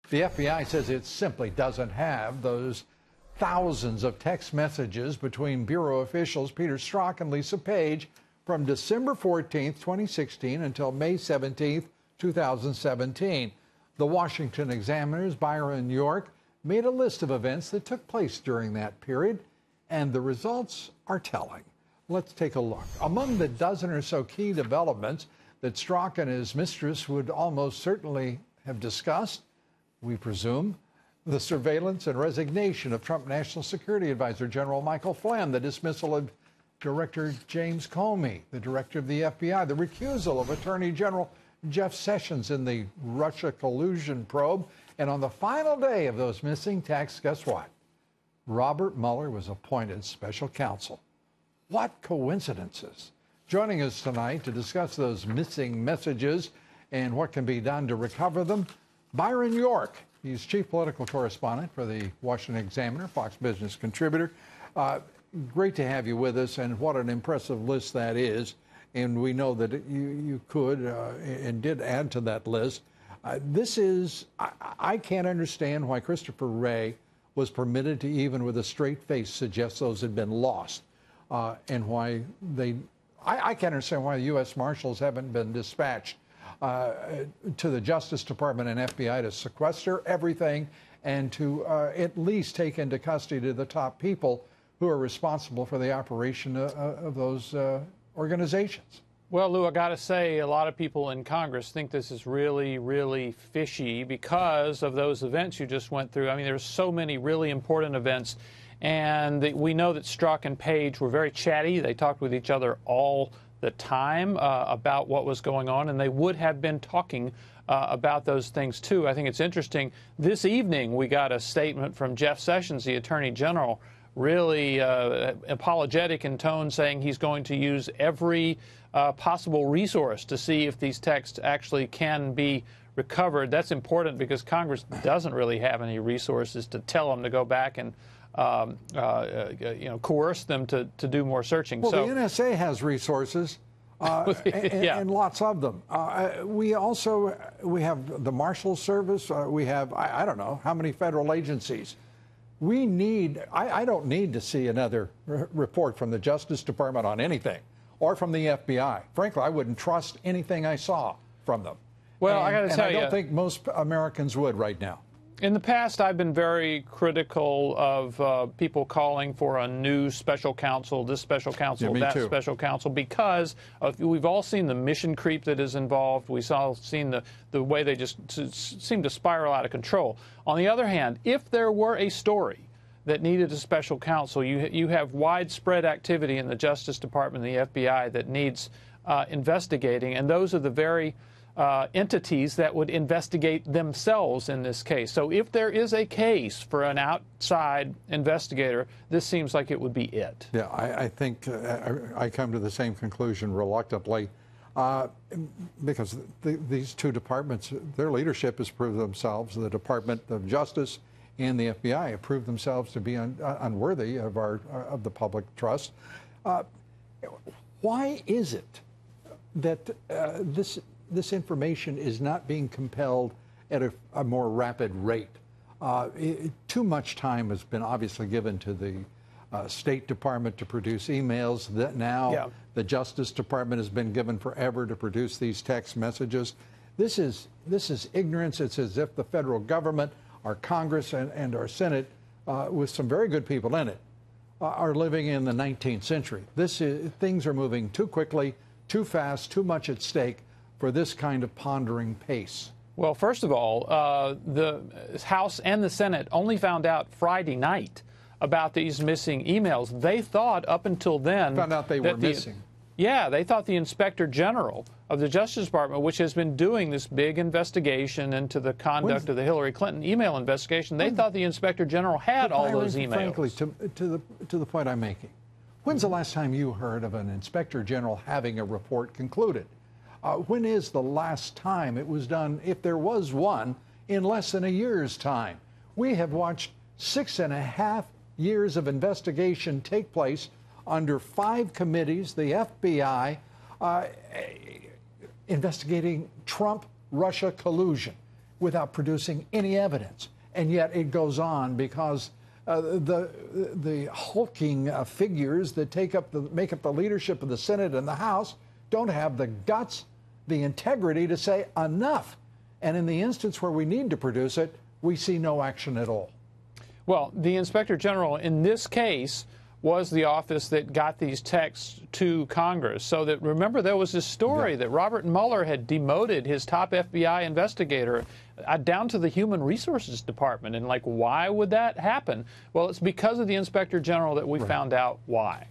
The FBI says it simply doesn't have those thousands of text messages between Bureau officials Peter Strzok and Lisa Page from December 14th, 2016 until May 17th, 2017. The Washington Examiner's Byron York made a list of events that took place during that period, and the results are telling. Let's take a look. Among the dozen or so key developments that Strzok and his mistress would almost certainly have discussed, we presume, the surveillance and resignation of Trump National Security Advisor General Michael Flynn, the dismissal of Director James Comey, the director of the FBI, the recusal of Attorney General Jeff Sessions in the Russia collusion probe, and on the final day of those missing texts, guess what? Robert Mueller was appointed special counsel. What coincidences? Joining us tonight to discuss those missing messages and what can be done to recover them, Byron York. He's chief political correspondent for the Washington Examiner, Fox Business contributor. Great to have you with us, and what an impressive list that is. And we know that you could and did add to that list. I can't understand why Christopher Wray was permitted to, even with a straight face, suggest those had been lost. And why I can't understand why the U.S. Marshals haven't been dispatched to the Justice Department and FBI to sequester everything and to at least take into custody the top people who are responsible for the operation of those organizations. Well, Lou, I got to say, a lot of people in Congress think this is really, really fishy because of those events you just went through. I mean, there's so many really important events. And we know that Strzok and Page were very chatty. They talked with each other all the time about what was going on, and they would have been talking about those things, too. I think it's interesting. This evening, we got a statement from Jeff Sessions, the Attorney General, really apologetic in tone, saying he's going to use every possible resource to see if these texts actually can be recovered. That's important because Congress doesn't really have any resources to tell them to go back and coerce them to do more searching. Well, so, the NSA has resources, and lots of them. We have the Marshal Service. We have, I don't know, how many federal agencies. We need, I don't need to see another report from the Justice Department on anything, or from the FBI. Frankly, I wouldn't trust anything I saw from them. Well, I got to tell you, I don't think most Americans would right now. In the past, I've been very critical of people calling for a new special counsel, this special counsel, that special counsel, because we've all seen the mission creep that is involved. We've all seen the way they just seem to spiral out of control. On the other hand, if there were a story that needed a special counsel, you have widespread activity in the Justice Department and the FBI that needs investigating, and those are the very entities that would investigate themselves in this case. So if there is a case for an outside investigator, this seems like it would be it. Yeah, I think I come to the same conclusion reluctantly because these two departments, their leadership has proved themselves, the Department of Justice and the FBI have proved themselves to be unworthy of the public trust. Why is it that this information is not being compelled at a more rapid rate? Too much time has been obviously given to the State Department to produce emails. That now the Justice Department has been given forever to produce these text messages. This is ignorance. It's as if the federal government, our Congress, and our Senate, with some very good people in it, are living in the 19th century. Things are moving too quickly, too fast, too much at stake for this kind of pondering pace. Well, first of all, the House and the Senate only found out Friday night about these missing emails. They thought up until then... Found out they were missing. Yeah, they thought the Inspector General of the Justice Department, which has been doing this big investigation into the conduct of the Hillary Clinton email investigation, they thought the Inspector General had all those emails. Frankly, to the point I'm making, when's the last time you heard of an Inspector General having a report concluded? When is the last time it was done, if there was one, in less than a year's time? We have watched 6.5 years of investigation take place under 5 committees, the FBI, investigating Trump-Russia collusion. without producing any evidence. And yet it goes on because the hulking figures that make up the leadership of the Senate and the House don't have the guts, the integrity to say enough. And in the instance where we need to produce it, we see no action at all. Well, the Inspector General in this case was the office that got these texts to Congress. So that, remember, there was this story that Robert Mueller had demoted his top FBI investigator down to the Human Resources Department. And, like, why would that happen? Well, it's because of the Inspector General that we found out why.